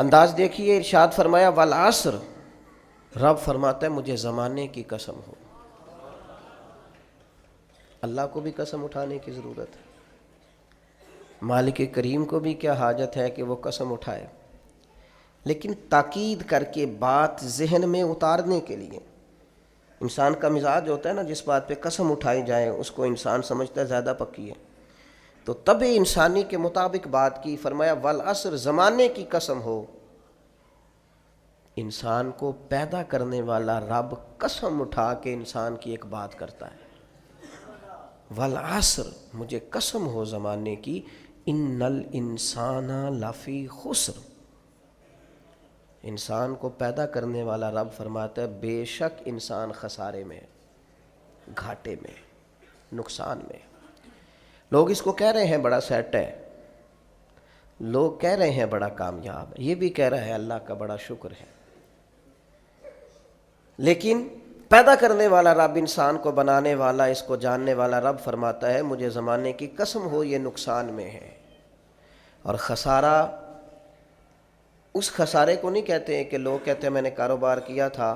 انداز دیکھیے، ارشاد فرمایا والعصر، رب فرماتا ہے مجھے زمانے کی قسم ہو۔ اللہ کو بھی قسم اٹھانے کی ضرورت ہے، مالک کریم کو بھی کیا حاجت ہے کہ وہ قسم اٹھائے، لیکن تاکید کر کے بات ذہن میں اتارنے کے لیے۔ انسان کا مزاج ہوتا ہے نا، جس بات پہ قسم اٹھائی جائے اس کو انسان سمجھتا ہے زیادہ پکی ہے، تو طبع انسانی کے مطابق بات کی، فرمایا والعصر، زمانے کی قسم ہو۔ انسان کو پیدا کرنے والا رب قسم اٹھا کے انسان کی ایک بات کرتا ہے، والعصر، مجھے قسم ہو زمانے کی، ان الانسان لفی خسر، انسان کو پیدا کرنے والا رب فرماتا ہے بے شک انسان خسارے میں، گھاٹے میں، نقصان میں۔ لوگ اس کو کہہ رہے ہیں بڑا سیٹ ہے، لوگ کہہ رہے ہیں بڑا کامیاب ہے، یہ بھی کہہ رہا ہے اللہ کا بڑا شکر ہے، لیکن پیدا کرنے والا رب، انسان کو بنانے والا، اس کو جاننے والا رب فرماتا ہے مجھے زمانے کی قسم ہو یہ نقصان میں ہے۔ اور خسارہ اس خسارے کو نہیں کہتے ہیں کہ لوگ کہتے ہیں میں نے کاروبار کیا تھا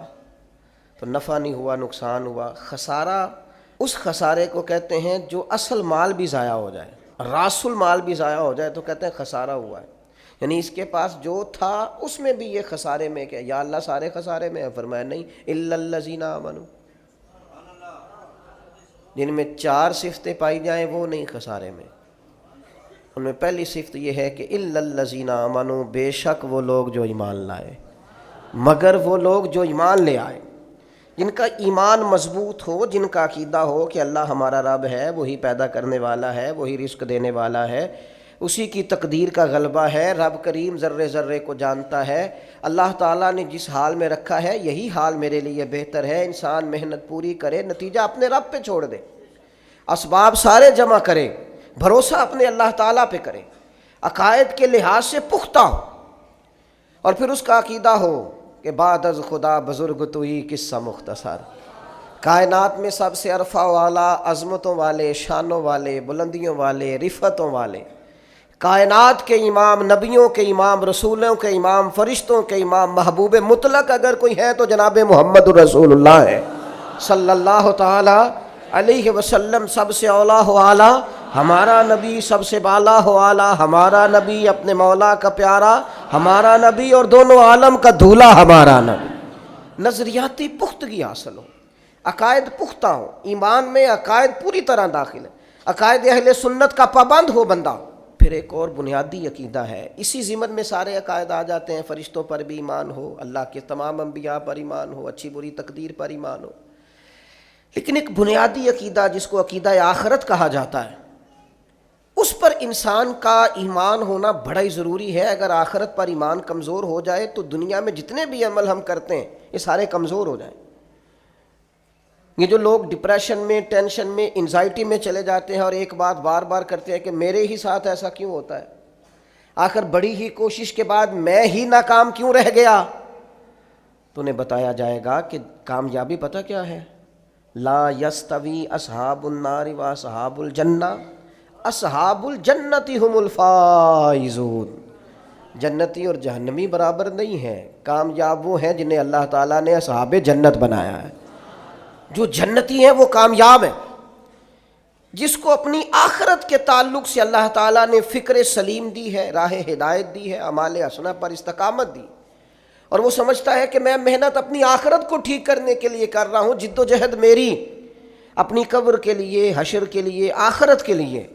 تو نفع نہیں ہوا، نقصان ہوا۔ خسارہ اس خسارے کو کہتے ہیں جو اصل مال بھی ضائع ہو جائے، راس المال بھی ضائع ہو جائے تو کہتے ہیں خسارہ ہوا ہے، یعنی اس کے پاس جو تھا اس میں بھی یہ خسارے میں کہ یا اللہ سارے خسارے میں ہے؟ فرمایا نہیں، الا الذین آمنوا، جن میں 4 صفتیں پائی جائیں وہ نہیں خسارے میں۔ ان میں پہلی صفت یہ ہے کہ الا الذین آمنوا، بے شک وہ لوگ جو ایمان لائے، مگر وہ لوگ جو ایمان لے آئے، جن کا ایمان مضبوط ہو، جن کا عقیدہ ہو کہ اللہ ہمارا رب ہے، وہی پیدا کرنے والا ہے، وہی رزق دینے والا ہے، اسی کی تقدیر کا غلبہ ہے، رب کریم ذرے ذرے کو جانتا ہے، اللہ تعالیٰ نے جس حال میں رکھا ہے یہی حال میرے لیے بہتر ہے۔ انسان محنت پوری کرے، نتیجہ اپنے رب پہ چھوڑ دے، اسباب سارے جمع کرے، بھروسہ اپنے اللہ تعالیٰ پہ کرے، عقائد کے لحاظ سے پختہ ہو، اور پھر اس کا عقیدہ ہو کہ بعد از خدا بزرگ تو ہی قصہ مختصر، کائنات میں سب سے عرفہ والا، عظمتوں والے، شانوں والے، بلندیوں والے، رفتوں والے، کائنات کے امام، نبیوں کے امام، رسولوں کے امام، فرشتوں کے امام، محبوب مطلق اگر کوئی ہے تو جناب محمد رسول اللہ ہے صلی اللہ تعالی علیہ وسلم۔ سب سے اولا ہو اعلیٰ ہمارا نبی، سب سے بالا ہو اعلیٰ ہمارا نبی، اپنے مولا کا پیارا ہمارا نبی، اور دونوں عالم کا دھولا ہمارا نبی۔ نظریاتی پختگی حاصل ہو، عقائد پختہ ہو، ایمان میں عقائد پوری طرح داخل ہے، عقائد اہل سنت کا پابند ہو بندہ۔ پھر ایک اور بنیادی عقیدہ ہے، اسی ضمن میں سارے عقائد آ جاتے ہیں، فرشتوں پر بھی ایمان ہو، اللہ کے تمام انبیاء پر ایمان ہو، اچھی بری تقدیر پر ایمان ہو، لیکن ایک بنیادی عقیدہ جس کو عقیدہ آخرت کہا جاتا ہے، اس پر انسان کا ایمان ہونا بڑا ہی ضروری ہے۔ اگر آخرت پر ایمان کمزور ہو جائے تو دنیا میں جتنے بھی عمل ہم کرتے ہیں یہ سارے کمزور ہو جائیں۔ یہ جو لوگ ڈپریشن میں، ٹینشن میں، انزائٹی میں چلے جاتے ہیں اور ایک بات بار بار کرتے ہیں کہ میرے ہی ساتھ ایسا کیوں ہوتا ہے، آخر بڑی ہی کوشش کے بعد میں ہی ناکام کیوں رہ گیا، تو انہیں بتایا جائے گا کہ کامیابی پتہ کیا ہے؟ لا یستوی اصحاب النار و اصحاب الجنہ، اصحاب الجنت هم الفائزون، جنتی اور جہنمی برابر نہیں ہیں، کامیاب وہ ہیں جنہیں اللہ تعالیٰ نے اصحاب جنت بنایا ہے۔ جو جنتی ہیں وہ کامیاب ہیں، جس کو اپنی آخرت کے تعلق سے اللہ تعالیٰ نے فکر سلیم دی ہے، راہ ہدایت دی ہے، اعمال حسنہ پر استقامت دی، اور وہ سمجھتا ہے کہ میں محنت اپنی آخرت کو ٹھیک کرنے کے لیے کر رہا ہوں، جد و جہد میری اپنی قبر کے لیے، حشر کے لیے، آخرت کے لیے۔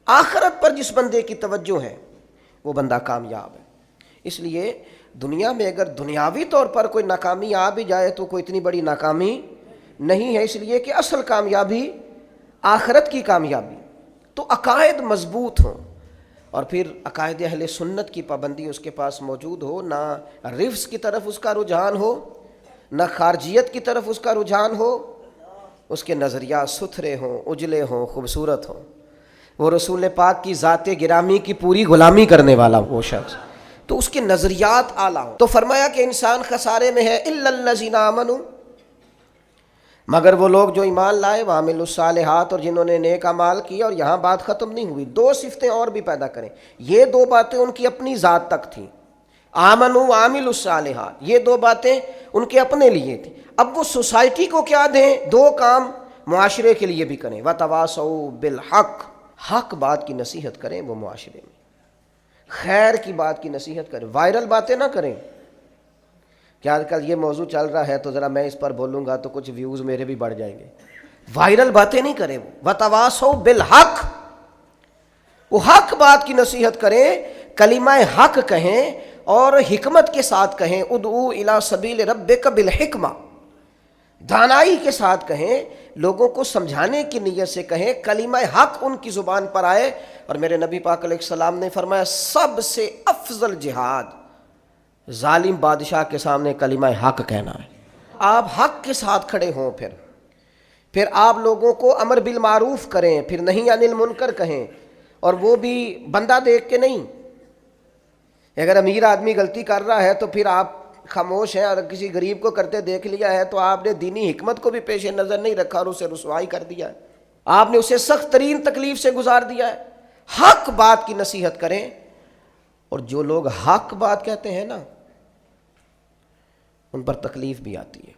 آخرت پر جس بندے کی توجہ ہے وہ بندہ کامیاب ہے۔ اس لیے دنیا میں اگر دنیاوی طور پر کوئی ناکامی آ بھی جائے تو کوئی اتنی بڑی ناکامی نہیں ہے، اس لیے کہ اصل کامیابی آخرت کی کامیابی۔ تو عقائد مضبوط ہوں، اور پھر عقائد اہل سنت کی پابندی اس کے پاس موجود ہو، نہ رفض کی طرف اس کا رجحان ہو، نہ خارجیت کی طرف اس کا رجحان ہو، اس کے نظریات ستھرے ہوں، اجلے ہوں، خوبصورت ہوں، وہ رسول پاک کی ذات گرامی کی پوری غلامی کرنے والا وہ شخص، تو اس کے نظریات اعلیٰ ہوں۔ تو فرمایا کہ انسان خسارے میں ہے، الا الذین آمنوا، مگر وہ لوگ جو ایمان لائے، وعملوا الصالحات، اور جنہوں نے نیک اعمال کیا۔ اور یہاں بات ختم نہیں ہوئی، 2 صفتیں اور بھی پیدا کریں۔ یہ 2 باتیں ان کی اپنی ذات تک تھیں، آمنوا وعملوا الصالحات، یہ دو باتیں ان کے اپنے لیے تھی۔ اب وہ سوسائٹی کو کیا دیں؟ دو کام معاشرے کے لیے بھی کریں، وتواصوا بالحق، حق بات کی نصیحت کریں وہ معاشرے میں، خیر کی بات کی نصیحت کریں، وائرل باتیں نہ کریں کہ آج کل یہ موضوع چل رہا ہے تو ذرا میں اس پر بولوں گا تو کچھ ویوز میرے بھی بڑھ جائیں گے، وائرل باتیں نہیں کریں وہ، وتواصوا بالحق، وہ حق بات کی نصیحت کریں، کلمہ حق کہیں اور حکمت کے ساتھ کہیں، ادعو الی سبیل ربک بالحکمہ، دانائی کے ساتھ کہیں، لوگوں کو سمجھانے کی نیت سے کہیں، کلمہ حق ان کی زبان پر آئے۔ اور میرے نبی پاک علیہ السلام نے فرمایا سب سے افضل جہاد ظالم بادشاہ کے سامنے کلمہ حق کہنا ہے۔ آپ حق کے ساتھ کھڑے ہوں، پھر آپ لوگوں کو امر بالمعروف کریں، پھر نہی عن المنکر کہیں، اور وہ بھی بندہ دیکھ کے نہیں۔ اگر امیر آدمی غلطی کر رہا ہے تو پھر آپ خاموش ہیں، اور کسی غریب کو کرتے دیکھ لیا ہے تو آپ نے دینی حکمت کو بھی پیش نظر نہیں رکھا اور اسے رسوائی کر دیا ہے، آپ نے اسے سخت ترین تکلیف سے گزار دیا ہے۔ حق بات کی نصیحت کریں، اور جو لوگ حق بات کہتے ہیں نا ان پر تکلیف بھی آتی ہے،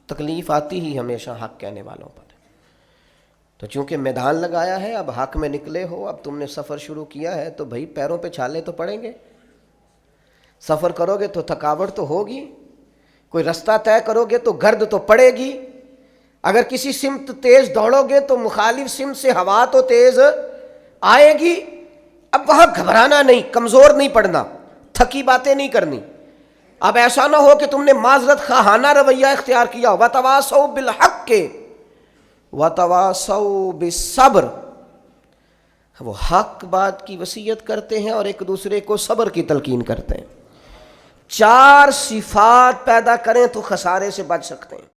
تکلیف آتی ہی ہمیشہ حق کہنے والوں پر۔ تو چونکہ میدان لگایا ہے، اب حق میں نکلے ہو، اب تم نے سفر شروع کیا ہے تو بھائی پیروں پہ چھالے تو پڑیں گے، سفر کرو گے تو تھکاوٹ تو ہوگی، کوئی رستہ طے کرو گے تو گرد تو پڑے گی، اگر کسی سمت تیز دوڑو گے تو مخالف سمت سے ہوا تو تیز آئے گی۔ اب وہاں گھبرانا نہیں، کمزور نہیں پڑنا، تھکی باتیں نہیں کرنی۔ اب ایسا نہ ہو کہ تم نے معذرت خواہانہ رویہ اختیار کیا، وتواصوا بالحق وتواصوا بالصبر، وہ حق بات کی وصیت کرتے ہیں اور ایک دوسرے کو صبر کی تلقین کرتے ہیں۔ چار صفات پیدا کریں تو خسارے سے بچ سکتے ہیں۔